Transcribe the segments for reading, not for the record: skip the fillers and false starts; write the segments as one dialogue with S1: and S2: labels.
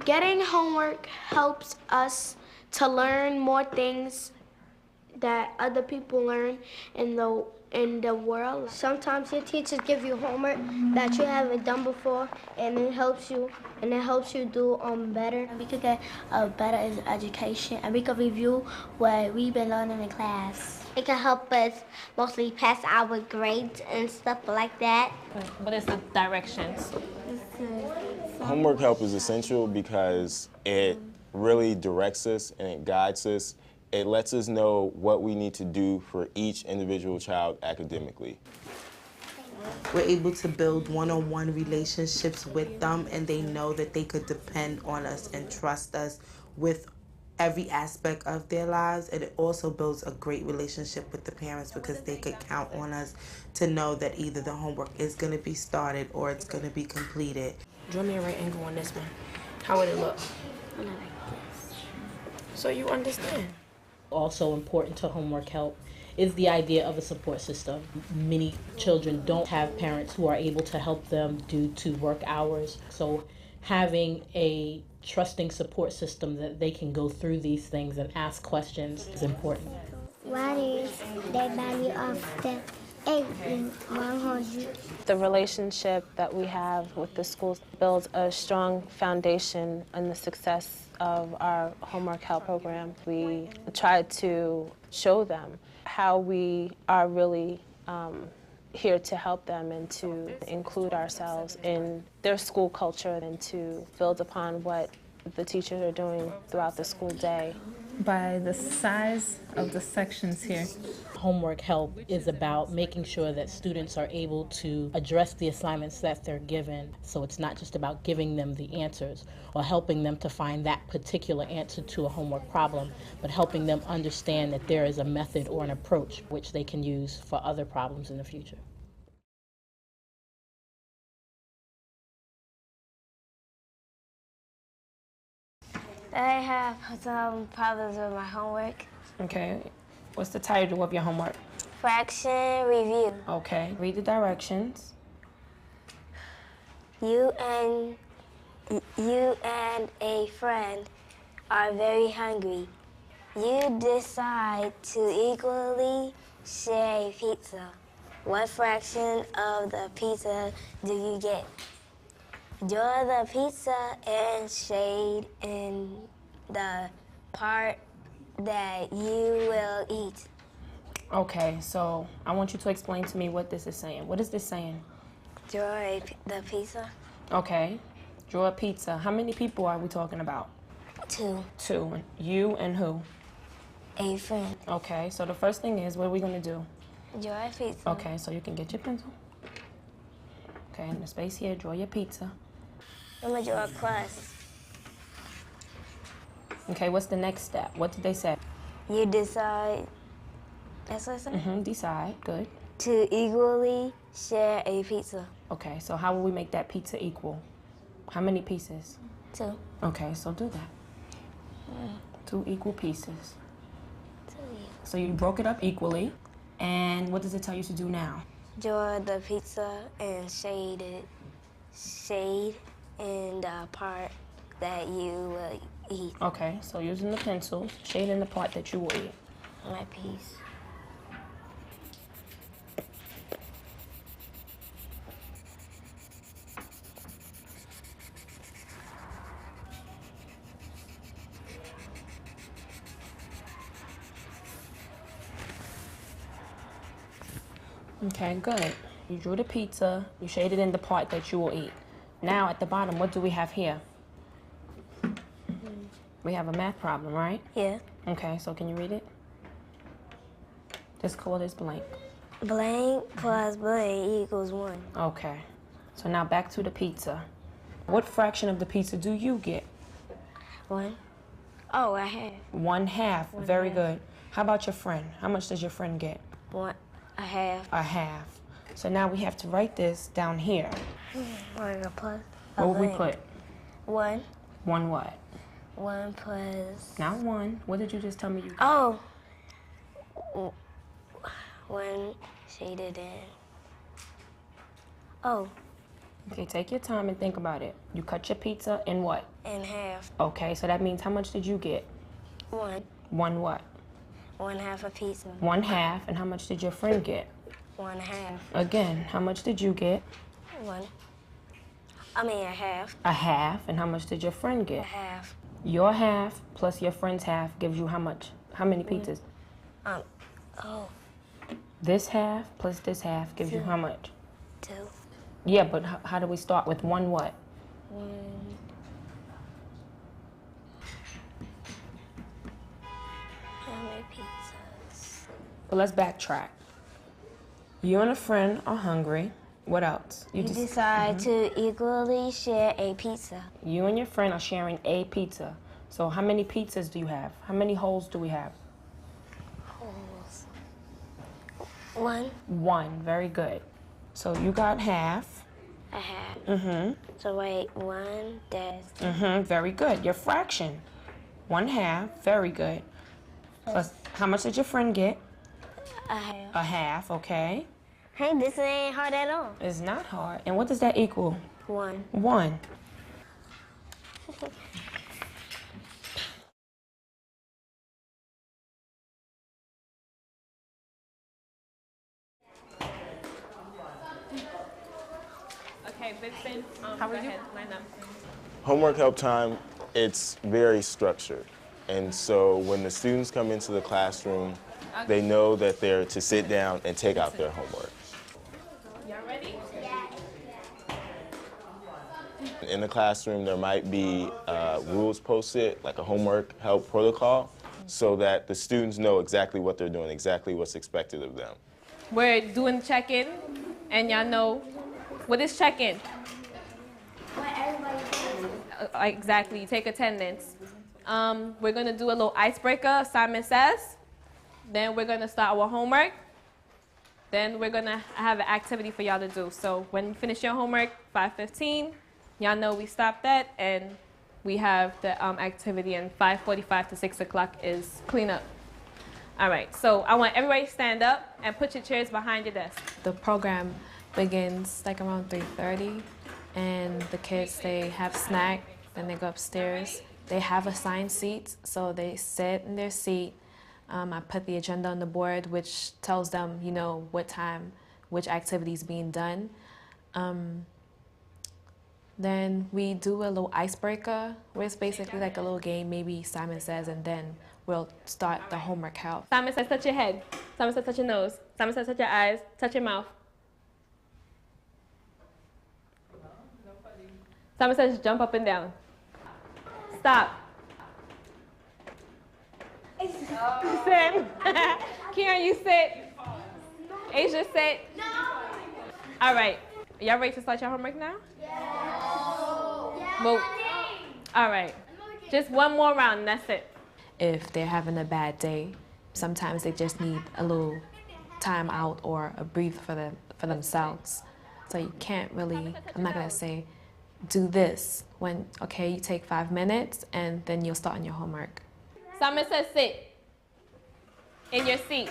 S1: Getting homework helps us to learn more things that other people learn in the world. Sometimes your teachers give you homework that you haven't done before, and it helps you do better. We could get a better education, and we could review what we've been learning in class. It can help us mostly pass our grades and stuff like that.
S2: What is the directions?
S3: Homework help is essential because it really directs us and it guides us. It lets us know what we need to do for each individual child academically.
S4: We're able to build one-on-one relationships with them, and they know that they could depend on us and trust us with every aspect of their lives. And it also builds a great relationship with the parents because they could count on us to know that either the homework is going to be started or it's going to be completed.
S2: Draw me a right angle on this one. How would it look?
S1: Like this.
S2: So you understand.
S5: Also important to homework help is the idea of a support system. Many children don't have parents who are able to help them due to work hours. So having a trusting support system that they can go through these things and ask questions is important.
S6: What is the value of the 8 in 100?
S2: The relationship that we have with the schools builds a strong foundation in the success of our homework help program. We try to show them how we are really here to help them and to include ourselves in their school culture and to build upon what the teachers are doing throughout the school day.
S7: By the size of the sections here.
S5: Homework help is about making sure that students are able to address the assignments that they're given. So it's not just about giving them the answers or helping them to find that particular answer to a homework problem, but helping them understand that there is a method or an approach which they can use for other problems in the future.
S6: I have some problems with my homework.
S2: Okay. What's the title of your homework?
S6: Fraction review.
S2: Okay. Read the directions.
S6: You and a friend are very hungry. You decide to equally share a pizza. What fraction of the pizza do you get? Draw the pizza and shade in the part that you will eat.
S2: Okay, so I want you to explain to me what this is saying. What is this saying?
S6: Draw the pizza.
S2: Okay, draw a pizza. How many people are we talking about?
S6: 2.
S2: 2. You and who?
S6: A friend.
S2: Okay, so the first thing is, what are we gonna do?
S6: Draw a pizza.
S2: Okay, so you can get your pencil. Okay, in the space here, draw your pizza.
S6: I'm gonna draw a crust.
S2: Okay, what's the next step? What did they say?
S6: You decide, that's what I said?
S2: Decide, good.
S6: To equally share a pizza.
S2: Okay, so how will we make that pizza equal? How many pieces?
S6: 2.
S2: Okay, so do that. 2 equal pieces.
S6: 2.
S2: So you broke it up equally, and what does it tell you to do now?
S6: Draw the pizza and shade in the part that you will eat.
S2: Okay, so using the pencils, shade in the part that you will eat.
S6: My piece.
S2: Okay, good. You drew the pizza, you shaded in the part that you will eat. Now at the bottom, what do we have here? We have a math problem, right?
S6: Yeah.
S2: Okay, so can you read it? Just call this blank.
S6: Blank plus blank equals 1.
S2: Okay, so now back to the pizza. What fraction of the pizza do you get?
S6: 1. Oh, I have.
S2: 1/2, very good. How about your friend? How much does your friend get?
S6: 1. I have.
S2: 1/2. So now we have to write this down here.
S6: Or a plus.
S2: What would we put?
S6: 1.
S2: 1 what?
S6: 1 plus.
S2: Not 1. What did you just tell me you got?
S6: Oh. 1 shaded in. Oh.
S8: Okay, take your time and think about it. You cut your pizza in what?
S6: In half.
S8: Okay, so that means how much did you get?
S6: One.
S8: One what?
S6: 1/2 a pizza.
S8: 1/2, and how much did your friend get?
S6: 1/2.
S8: Again, how much did you get?
S6: One. I mean a half.
S8: A half, and how much did your friend
S6: A
S8: get?
S6: half.
S8: Your half plus your friend's half gives you how much? How many pizzas?
S6: Oh,
S8: This half plus this half gives you how much?
S6: 2.
S8: Yeah, but how do we start with one what?
S6: How many pizzas?
S8: But let's backtrack. You and a friend are hungry. What else?
S6: You decide to equally share a pizza.
S8: You and your friend are sharing a pizza. So how many pizzas do you have? How many holes do we have?
S6: Holes. 1.
S8: One. Very good. So you got half.
S6: A half.
S8: Mm-hmm.
S6: So wait, 1 dash.
S8: Mm-hmm. Very good. Your fraction. 1/2. Very good. Plus, how much did your friend get?
S6: A half.
S8: A half. Okay.
S6: Hey, this ain't hard at all.
S8: It's not hard. And what does that equal?
S6: 1.
S8: 1.
S2: Okay, Vincent, how are you? Line up.
S3: Homework help time, it's very structured. And so when the students come into the classroom, they know that they're to sit down and take out their homework.
S2: Y'all ready?
S3: In the classroom, there might be rules posted, like a homework help protocol, so that the students know exactly what they're doing, exactly what's expected of them.
S2: We're doing check-in, and y'all know, what is check-in? Exactly, you take attendance. We're gonna do a little icebreaker, Simon says. Then we're gonna start our homework. Then we're gonna have an activity for y'all to do. So when you finish your homework, 5:15, y'all know we stopped that, and we have the activity, and 5:45 to 6 o'clock is cleanup. All right, so I want everybody to stand up and put your chairs behind your desk.
S9: The program begins like around 3:30, and the kids, they have snack, then they go upstairs. They have assigned seats, so they sit in their seat. I put the agenda on the board, which tells them, you know, what time, which activity is being done. Then we do a little icebreaker, where it's basically like a little game, maybe Simon says, and then we'll start the homework help.
S2: Simon says touch your head. Simon says touch your nose. Simon says touch your eyes. Touch your mouth. Simon says jump up and down. Stop. Sit. Kieran, you sit. Asia, sit. No. All right. Y'all ready to start your homework now? Well, all right. Just one more round, and that's it.
S9: If they're having a bad day, sometimes they just need a little time out or a breathe for themselves. So you can't really, I'm not gonna say, do this when, okay, you take 5 minutes and then you'll start on your homework.
S2: Simon says sit in your seat.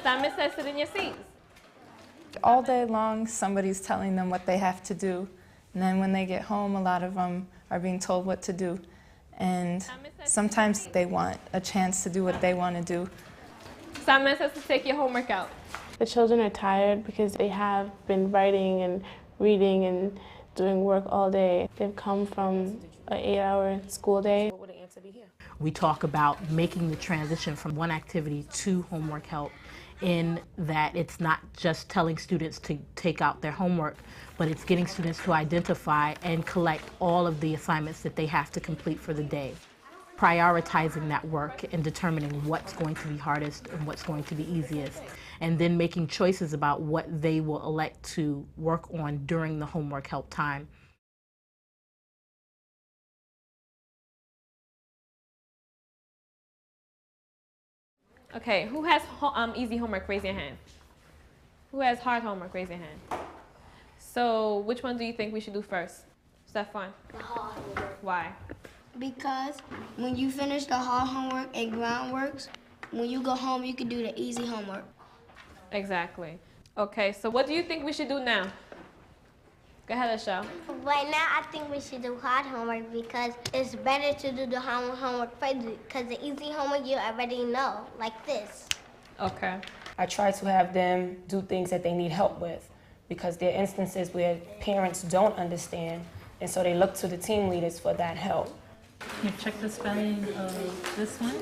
S2: Simon says sit in your seats.
S7: All day long, somebody's telling them what they have to do. And then when they get home, a lot of them are being told what to do. And sometimes they want a chance to do what they want to do.
S2: Simon says to take your homework out.
S10: The children are tired because they have been writing and reading and doing work all day. They've come from an 8-hour school day.
S8: What would the answer be here?
S5: We talk about making the transition from one activity to homework help, in that it's not just telling students to take out their homework, but it's getting students to identify and collect all of the assignments that they have to complete for the day. Prioritizing that work and determining what's going to be hardest and what's going to be easiest, and then making choices about what they will elect to work on during the homework help time.
S2: Okay, who has easy homework? Raise your hand. Who has hard homework? Raise your hand. So which one do you think we should do first? Stefan?
S1: The hard homework.
S2: Why?
S1: Because when you finish the hard homework and groundworks, when you go home, you can do the easy homework.
S2: Exactly. Okay, so what do you think we should do now?
S9: Go ahead, Michelle.
S1: Right now, I think we should do hard homework because it's better to do the homework first because the easy homework you already know, like this.
S9: Okay.
S8: I try to have them do things that they need help with because there are instances where parents don't understand, and so they look to the team leaders for that help.
S5: Can you check the spelling of this one?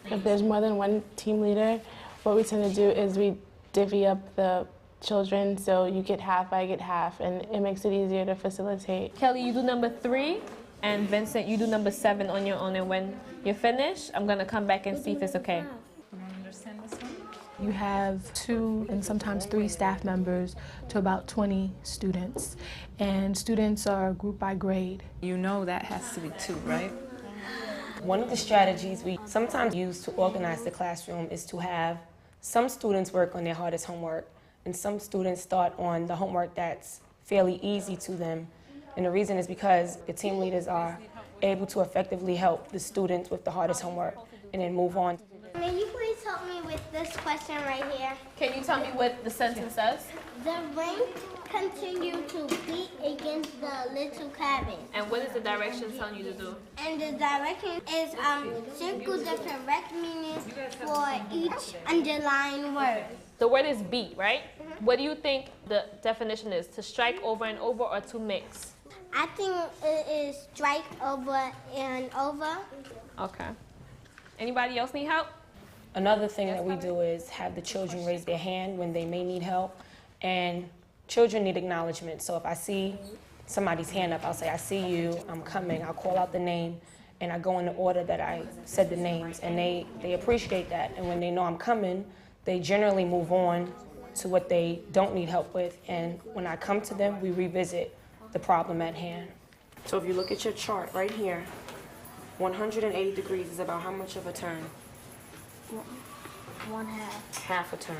S10: If there's more than one team leader, what we tend to do is we divvy up the children, so you get half, I get half, and it makes it easier to facilitate.
S9: Kelly, you do number 3, and Vincent, you do number 7 on your own. And when you're finished, I'm gonna come back and see if it's okay.
S5: You don't understand this one?
S10: You have 2 and sometimes 3 staff members to about 20 students, and students are grouped by grade.
S7: You know that has to be 2, right?
S8: One of the strategies we sometimes use to organize the classroom is to have some students work on their hardest homework and some students start on the homework that's fairly easy to them. And the reason is because the team leaders are able to effectively help the students with the hardest homework and then move on.
S1: May you please help me with this question right here?
S9: Can you tell me what the sentence says?
S1: The rain continued to beat against the little cabin.
S9: And what is the direction telling you to do?
S1: And the direction is circle the correct meaning for each underlined word.
S9: The word is beat, right? What do you think the definition is? To strike over and over or to mix?
S1: I think it is strike over and over.
S9: Okay. Anybody else need help?
S8: Another thing that we do is have the children raise their hand when they may need help, and children need acknowledgement. So if I see somebody's hand up, I'll say, I see you, I'm coming, I'll call out the name, and I go in the order that I said the names, and they appreciate that. And when they know I'm coming, they generally move on to what they don't need help with, and when I come to them, we revisit the problem at hand. So if you look at your chart right here, 180 degrees is about how much of a turn?
S1: 1/2.
S8: Half a turn.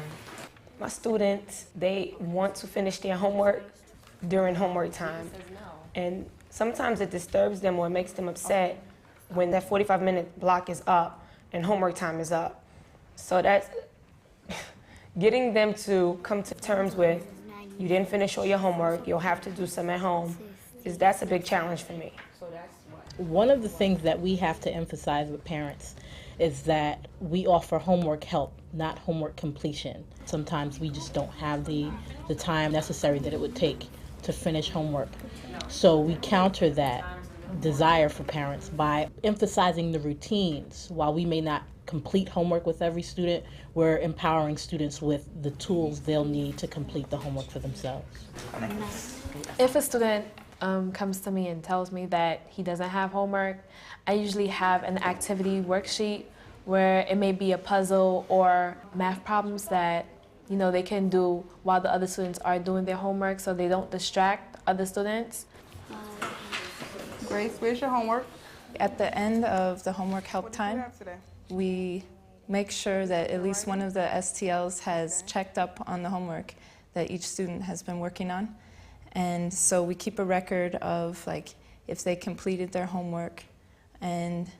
S8: My students, they want to finish their homework during homework time. And sometimes it disturbs them or makes them upset when that 45-minute block is up and homework time is up. So that's getting them to come to terms with, you didn't finish all your homework, you'll have to do some at home, that's a big challenge for me.
S5: One of the things that we have to emphasize with parents is that we offer homework help, not homework completion. Sometimes we just don't have the time necessary that it would take to finish homework. So we counter that desire for parents by emphasizing the routines. While we may not complete homework with every student, we're empowering students with the tools they'll need to complete the homework for themselves.
S9: If a student comes to me and tells me that he doesn't have homework, I usually have an activity worksheet where it may be a puzzle or math problems that they can do while the other students are doing their homework so they don't distract other students.
S11: Grace, where's your homework?
S7: At the end of the homework help time, we make sure that at least one of the STLs has checked up on the homework that each student has been working on. And so we keep a record of if they completed their homework, and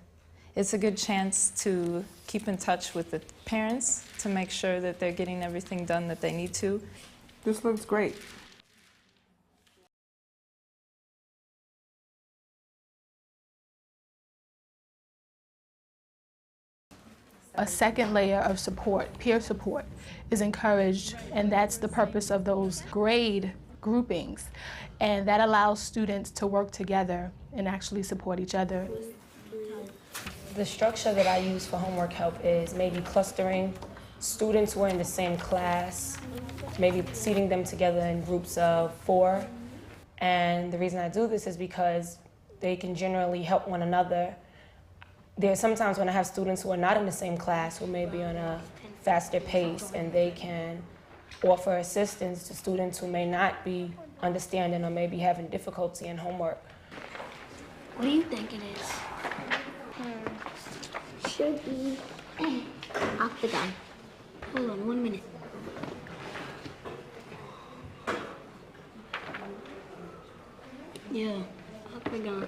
S7: it's a good chance to keep in touch with the parents to make sure that they're getting everything done that they need to.
S11: This looks great.
S10: A second layer of support, peer support, is encouraged, and that's the purpose of those grade groupings. And that allows students to work together and actually support each other.
S8: The structure that I use for homework help is maybe clustering students who are in the same class, maybe seating them together in groups of 4. And the reason I do this is because they can generally help one another. There are sometimes when I have students who are not in the same class who may be on a faster pace, and they can offer assistance to students who may not be understanding or may be having difficulty in homework.
S1: What do you think it is? Should be octagon. Hold on 1 minute. Yeah, octagon.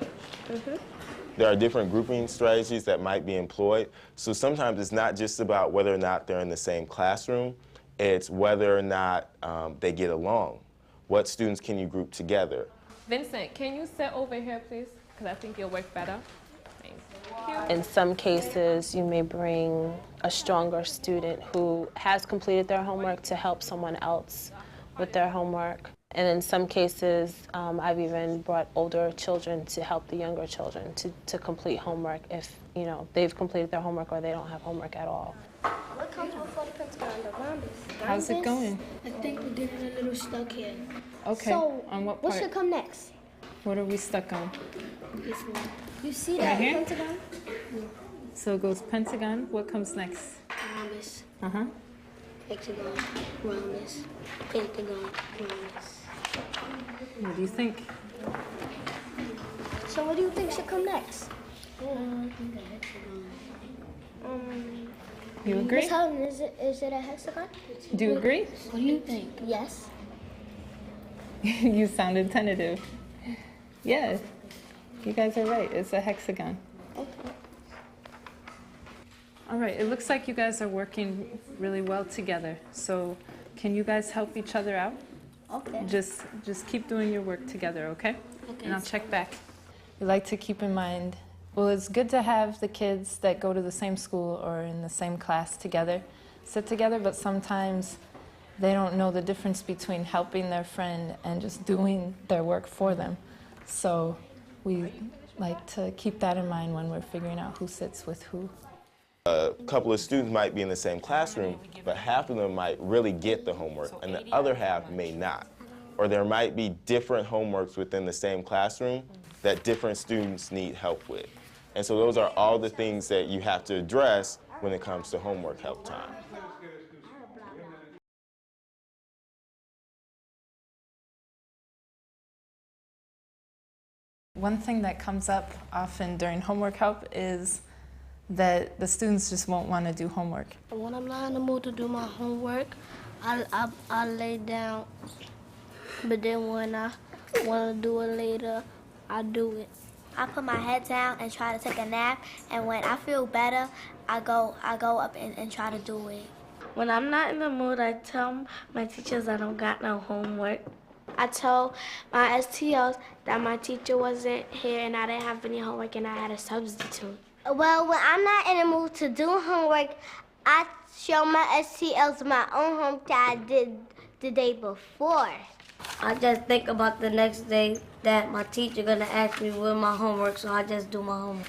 S3: There are different grouping strategies that might be employed. So sometimes it's not just about whether or not they're in the same classroom, it's whether or not they get along. What students can you group together?
S9: Vincent, can you sit over here, please? Because I think you'll work better. Thank you.
S2: In some cases, you may bring a stronger student who has completed their homework to help someone else with their homework. And in some cases, I've even brought older children to help the younger children to complete homework if, you know, they've completed their homework or they don't have homework at all.
S1: What comes before the pentagon? The rhombus.
S7: How's it going?
S1: I think we're getting a little stuck here.
S7: Okay,
S1: So,
S7: on what part?
S1: what should come next?
S7: What are we stuck on?
S1: This one. You see
S7: Right
S1: that
S7: here?
S1: pentagon?
S7: So it goes pentagon, what comes next?
S1: Rhombus,
S7: Uh-huh.
S1: hexagon, rhombus, pentagon, rhombus.
S7: What do you think?
S1: So what do you think should come next?
S7: You agree?
S1: Miss Helen, is it a hexagon?
S7: Do you agree?
S1: What do you think? Yes.
S7: You sounded tentative. Yeah, you guys are right. It's a hexagon.
S1: Okay.
S7: All right, it looks like you guys are working really well together. So can you guys help each other out?
S1: Okay.
S7: Just keep doing your work together, okay?
S1: Okay.
S7: And I'll check back. We like to keep in mind, well, it's good to have the kids that go to the same school or in the same class together, sit together, but sometimes they don't know the difference between helping their friend and just doing their work for them. So we like to keep that in mind when we're figuring out who sits with who.
S3: A couple of students might be in the same classroom, but half of them might really get the homework, and the other half may not. Or there might be different homeworks within the same classroom that different students need help with. And so those are all the things that you have to address when it comes to homework help time.
S7: One thing that comes up often during homework help is that the students just won't want to do homework.
S1: When I'm not in the mood to do my homework, I lay down. But then when I want to do it later, I do it.
S6: I put my head down and try to take a nap, and when I feel better, I go up and try to do it.
S1: When I'm not in the mood, I tell my teachers I don't got no homework. I told my STLs that my teacher wasn't here and I didn't have any homework and I had a substitute.
S6: Well, when I'm not in the mood to do homework, I show my STLs my own homework that I did the day before.
S12: I just think about the next day that my teacher gonna ask me with my homework, so I just do my homework.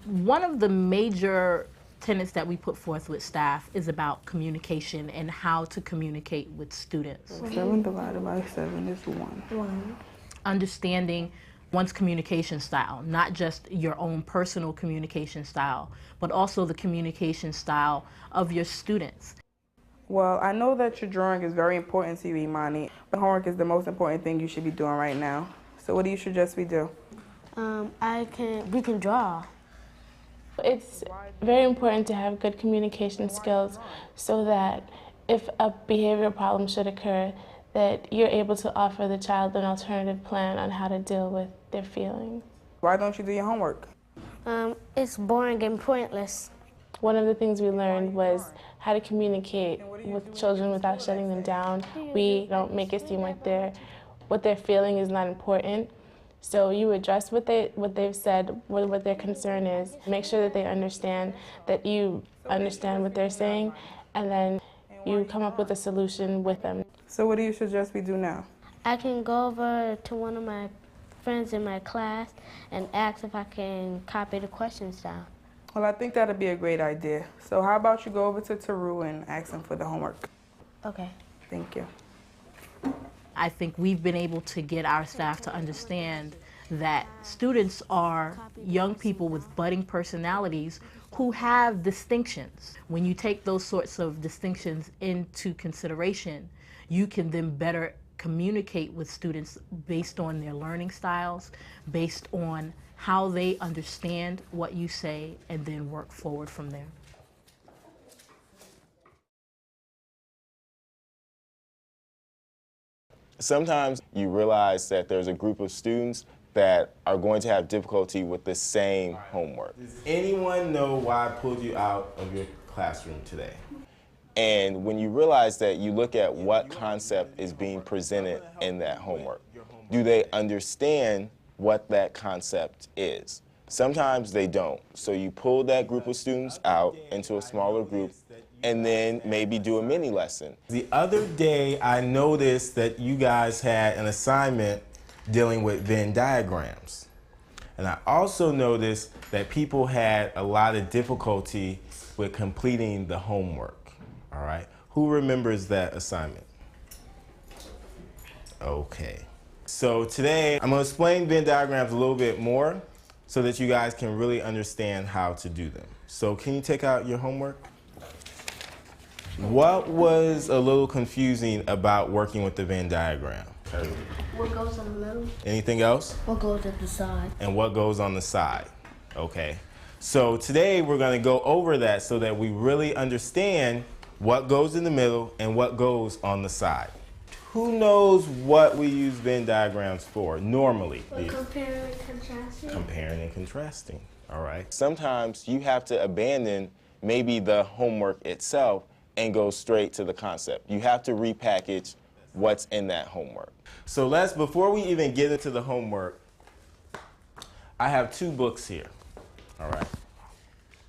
S5: One of the major tenets that we put forth with staff is about communication and how to communicate with students.
S11: 7 divided by 7 is 1.
S5: Understanding one's communication style, not just your own personal communication style, but also the communication style of your students.
S11: Well, I know that your drawing is very important to you, Imani, but homework is the most important thing you should be doing right now. So what do you suggest we do?
S1: We can draw.
S13: It's very important to have good communication skills so that if a behavioral problem should occur, that you're able to offer the child an alternative plan on how to deal with their feelings.
S11: Why don't you do your homework?
S1: It's boring and pointless.
S13: One of the things we learned was how to communicate with children without shutting them down. We don't make it seem like what they're feeling is not important. So you address what they've said, what their concern is, make sure that they understand that you understand what they're saying, and then you come up with a solution with them.
S11: So what do you suggest we do now?
S1: I can go over to one of my friends in my class and ask if I can copy the questions down.
S11: Well, I think that'd be a great idea. So how about you go over to Taru and ask him for the homework?
S1: Okay.
S11: Thank you.
S5: I think we've been able to get our staff to understand that students are young people with budding personalities who have distinctions. When you take those sorts of distinctions into consideration, you can then better communicate with students based on their learning styles, based on how they understand what you say, and then work forward from there.
S3: Sometimes you realize that there's a group of students that are going to have difficulty with the same homework. Does anyone know why I pulled you out of your classroom today? And when you realize that, you look at what concept is being presented in that homework. Do they understand what that concept is? Sometimes they don't. So you pull that group of students out into a smaller group and then maybe do a mini lesson.
S14: The other day, I noticed that you guys had an assignment dealing with Venn diagrams. And I also noticed that people had a lot of difficulty with completing the homework, all right? Who remembers that assignment? Okay. So today, I'm gonna explain Venn diagrams a little bit more so that you guys can really understand how to do them. So can you take out your homework? What was a little confusing about working with the Venn diagram?
S12: What goes on the middle?
S14: Anything else?
S12: What goes at the side?
S14: And what goes on the side? Okay. So today we're going to go over that so that we really understand what goes in the middle and what goes on the side. Who knows what we use Venn diagrams for normally?
S1: Comparing and contrasting.
S14: Comparing and contrasting. All right.
S3: Sometimes you have to abandon maybe the homework itself and go straight to the concept. You have to repackage what's in that homework.
S14: So before we even get into the homework, I have 2 books here. All right.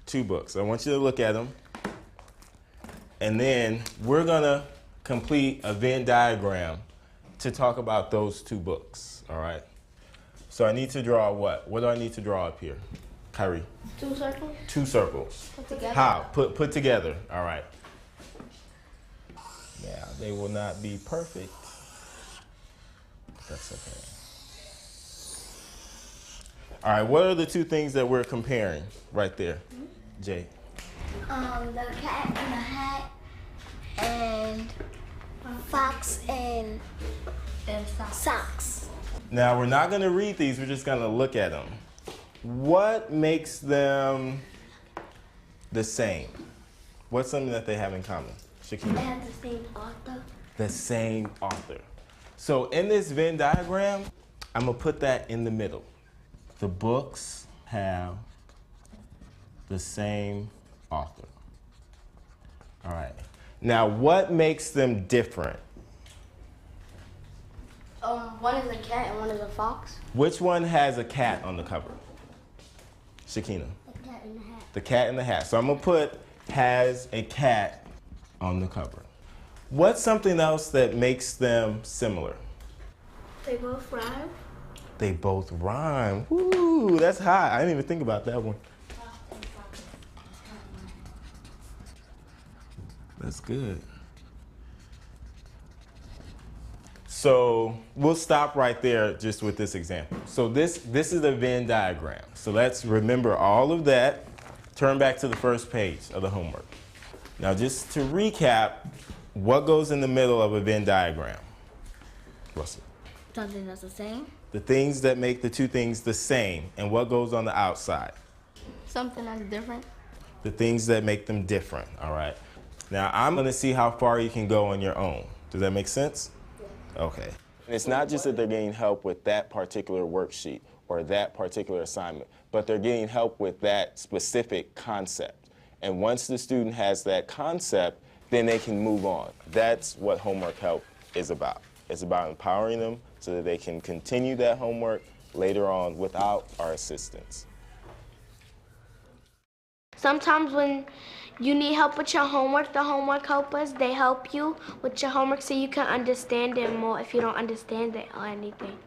S14: 2 books. I want you to look at them. And then we're going to complete a Venn diagram to talk about those 2 books. All right. So I need to draw what? What do I need to draw up here? Kyrie?
S1: 2 circles.
S14: 2 circles.
S1: Put together.
S14: How? Put together. All right. Now, they will not be perfect. That's okay. All right, what are the 2 things that we're comparing right there, Jay?
S1: The cat in the hat and fox and socks.
S14: Now, we're not going to read these, we're just going to look at them. What makes them the same? What's something that they have in common? Shakina?
S1: They have the same author.
S14: The same author. So in this Venn diagram, I'm going to put that in the middle. The books have the same author. All right. Now, what makes them different?
S1: One is a cat and one is a fox.
S14: Which one has a cat on the cover? Shakina?
S1: The cat in the hat.
S14: The cat in the hat. So I'm going to put has a cat on the cover. What's something else that makes them similar?
S1: They both rhyme.
S14: They both rhyme. Woo, that's high. I didn't even think about that one. That's good. So we'll stop right there just with this example. So this is a Venn diagram. So let's remember all of that. Turn back to the first page of the homework. Now just to recap, what goes in the middle of a Venn diagram? Russell.
S12: Something that's the same.
S14: The things that make the 2 things the same. And what goes on the outside?
S1: Something that's different.
S14: The things that make them different, all right? Now I'm gonna see how far you can go on your own. Does that make sense? Yeah. Okay.
S3: And it's not just that they're getting help with that particular worksheet or that particular assignment, but they're getting help with that specific concept. And once the student has that concept, then they can move on. That's what homework help is about. It's about empowering them so that they can continue that homework later on without our assistance.
S1: Sometimes when you need help with your homework, the homework helpers, they help you with your homework so you can understand it more if you don't understand it or anything.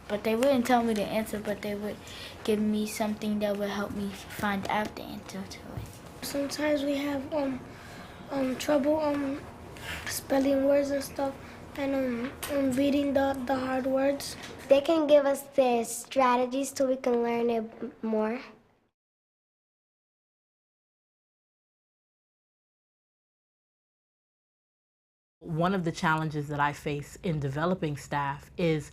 S12: But they wouldn't tell me the answer, but they would give me something that would help me find out the answer to it.
S1: Sometimes we have trouble spelling words and stuff and reading the hard words. They can give us their strategies so we can learn it more.
S5: One of the challenges that I face in developing staff is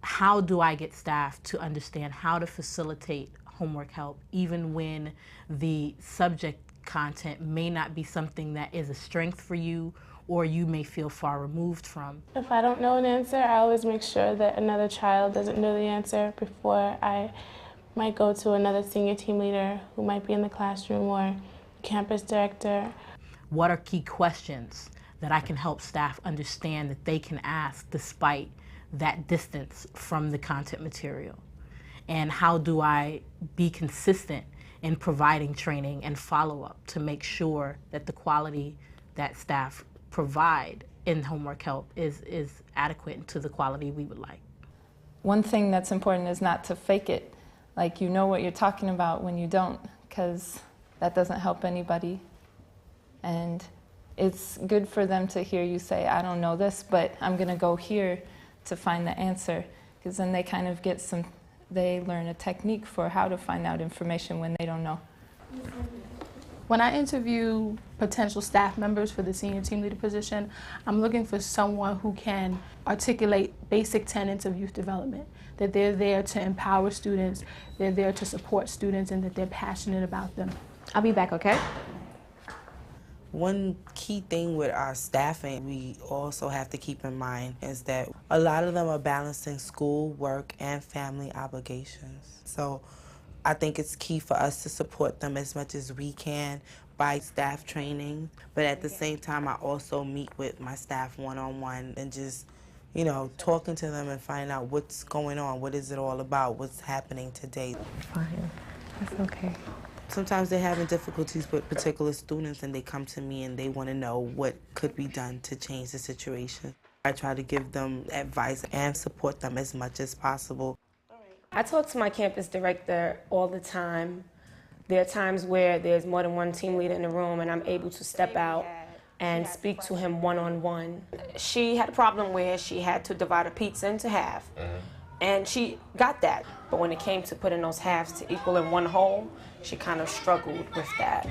S5: how do I get staff to understand how to facilitate homework help even when the subject content may not be something that is a strength for you or you may feel far removed from.
S13: If I don't know an answer, I always make sure that another child doesn't know the answer before I might go to another senior team leader who might be in the classroom or campus director.
S5: what are key questions that I can help staff understand that they can ask despite that distance from the content material? And how do I be consistent in providing training and follow-up to make sure that the quality that staff provide in homework help is adequate to the quality we would like?
S7: One thing that's important is not to fake it. Like, you know what you're talking about when you don't, because that doesn't help anybody. And it's good for them to hear you say, I don't know this, but I'm going to go here to find the answer, because then they kind of get they learn a technique for how to find out information when they don't know.
S10: When I interview potential staff members for the senior team leader position, I'm looking for someone who can articulate basic tenets of youth development, that they're there to empower students, they're there to support students, and that they're passionate about them.
S9: I'll be back, okay?
S4: One key thing with our staffing we also have to keep in mind is that a lot of them are balancing school, work, and family obligations. So I think it's key for us to support them as much as we can by staff training. But at the same time, I also meet with my staff one-on-one and just, you know, talking to them and finding out what's going on, what is it all about, what's happening today.
S9: Fine, that's okay.
S4: Sometimes they're having difficulties with particular students and they come to me and they want to know what could be done to change the situation. I try to give them advice and support them as much as possible.
S8: I talk to my campus director all the time. There are times where there's more than one team leader in the room and I'm able to step out and speak to him one-on-one. She had a problem where she had to divide a pizza into half. And she got that, but when it came to putting those halves to equal in one whole, she kind of struggled with that.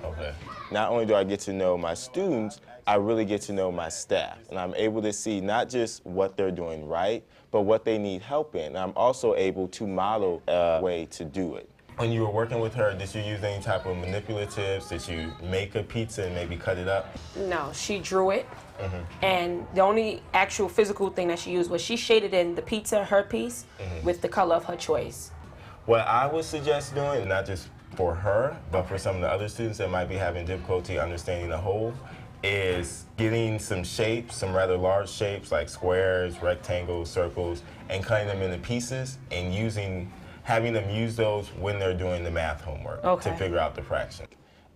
S3: Okay. Not only do I get to know my students, I really get to know my staff. And I'm able to see not just what they're doing right, but what they need help in. And I'm also able to model a way to do it. When you were working with her, did you use any type of manipulatives? Did you make a pizza and maybe cut it up?
S8: No, she drew it. And the only actual physical thing that she used was she shaded in the pizza, her piece, with the color of her choice.
S3: What I would suggest doing, not just for her, but for some of the other students that might be having difficulty understanding the whole, is getting some shapes, some rather large shapes like squares, rectangles, circles, and cutting them into pieces and having them use those when they're doing the math homework to figure out the fraction.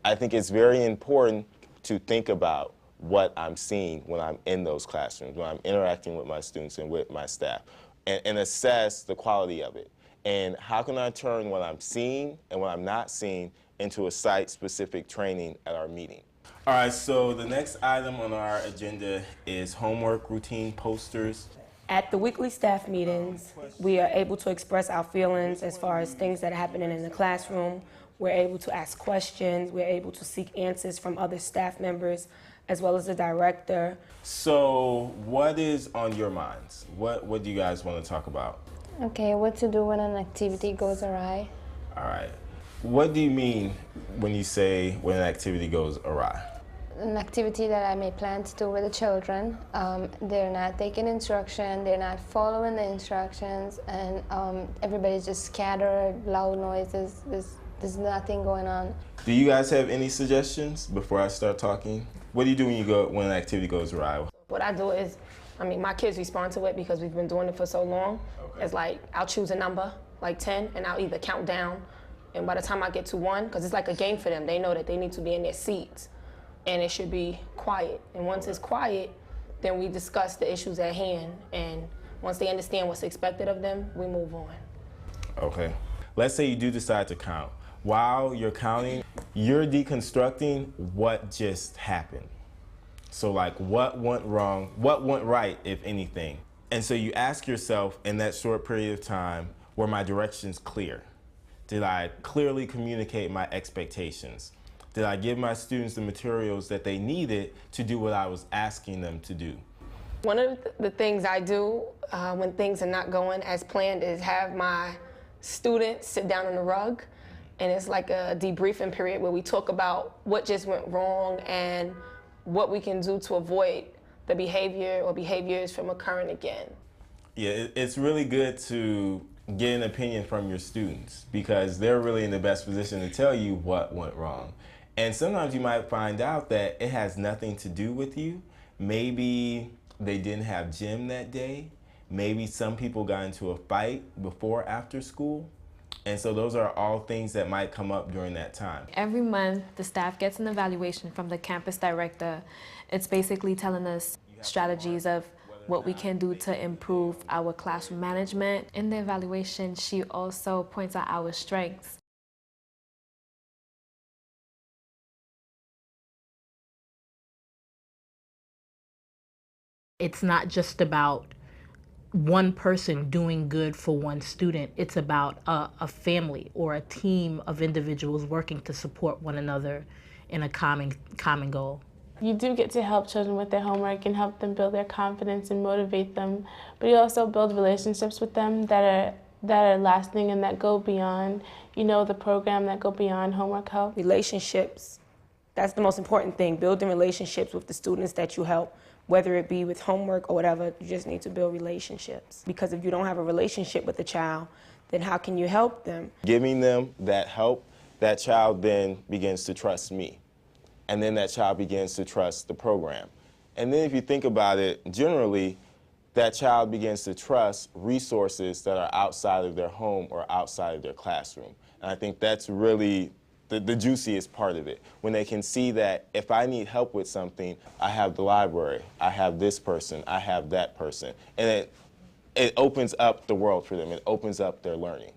S3: I think it's very important to think about what I'm seeing when I'm in those classrooms, when I'm interacting with my students and with my staff, and assess the quality of it. And how can I turn what I'm seeing and what I'm not seeing into a site-specific training at our meeting? All right, so the next item on our agenda is homework routine posters.
S8: At the weekly staff meetings, we are able to express our feelings as far as things that are happening in the classroom. We're able to ask questions. We're able to seek answers from other staff members, as well as the director.
S3: So what is on your minds? What do you guys want to talk about?
S15: Okay, what to do when an activity goes awry?
S3: All right. What do you mean when you say when an activity goes awry?
S15: An activity that I may plan to do with the children. They're not taking instruction, they're not following the instructions, and everybody's just scattered, loud noises, there's nothing going on.
S3: Do you guys have any suggestions before I start talking? What do you do when an activity goes awry?
S8: What I do is, my kids respond to it because we've been doing it for so long. It's like, I'll choose a number, like 10, and I'll either count down, and by the time I get to 1, because it's like a game for them, they know that they need to be in their seats, and it should be quiet. And once it's quiet, then we discuss the issues at hand, and once they understand what's expected of them, we move on.
S3: Okay. Let's say you do decide to count. While you're counting, you're deconstructing what just happened. So like, what went wrong, what went right, if anything. And so you ask yourself in that short period of time, were my directions clear? Did I clearly communicate my expectations? Did I give my students the materials that they needed to do what I was asking them to do?
S8: One of the things I do when things are not going as planned is have my students sit down on the rug, and it's like a debriefing period where we talk about what just went wrong and what we can do to avoid the behavior or behaviors from occurring again.
S3: Yeah, it's really good to get an opinion from your students because they're really in the best position to tell you what went wrong. And sometimes you might find out that it has nothing to do with you. Maybe they didn't have gym that day. Maybe some people got into a fight before or after school. And so those are all things that might come up during that time.
S9: Every month, the staff gets an evaluation from the campus director. It's basically telling us strategies of what we can do to improve our classroom management. In the evaluation, she also points out our strengths.
S5: It's not just about one person doing good for one student. It's about a family or a team of individuals working to support one another in a common goal.
S13: You do get to help children with their homework and help them build their confidence and motivate them, but you also build relationships with them that are lasting and that go beyond, the program, that go beyond homework help.
S8: Relationships, that's the most important thing, building relationships with the students that you help, whether it be with homework or whatever. You just need to build relationships, because if you don't have a relationship with the child, then how can you help them?
S3: Giving them that help, that child then begins to trust me. And then that child begins to trust the program. And then if you think about it, generally, that child begins to trust resources that are outside of their home or outside of their classroom. And I think that's really the juiciest part of it, when they can see that if I need help with something, I have the library, I have this person, I have that person. And it opens up the world for them. It opens up their learning.